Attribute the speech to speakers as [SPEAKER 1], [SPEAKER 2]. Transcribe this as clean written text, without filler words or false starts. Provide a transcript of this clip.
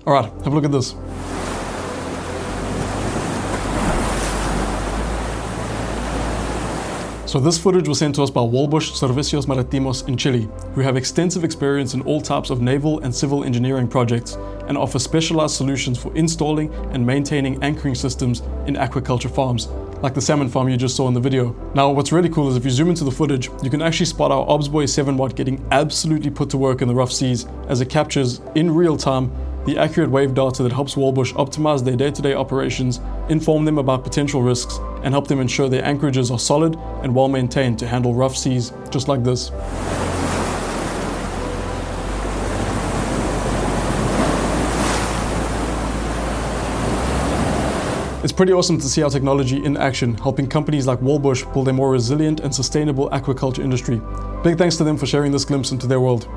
[SPEAKER 1] Alright, have a look at this. So this footage was sent to us by Walbusch Servicios Marítimos in Chile, who have extensive experience in all types of naval and civil engineering projects and offer specialized solutions for installing and maintaining anchoring systems in aquaculture farms, like the salmon farm you just saw in the video. Now, what's really cool is if you zoom into the footage, you can actually spot our OBS BUOY 7-watt getting absolutely put to work in the rough seas as it captures, in real time, the accurate wave data that helps Walbusch optimize their day-to-day operations, inform them about potential risks, and help them ensure their anchorages are solid and well maintained to handle rough seas just like this. It's pretty awesome to see our technology in action, helping companies like Walbusch build a more resilient and sustainable aquaculture industry. Big thanks to them for sharing this glimpse into their world.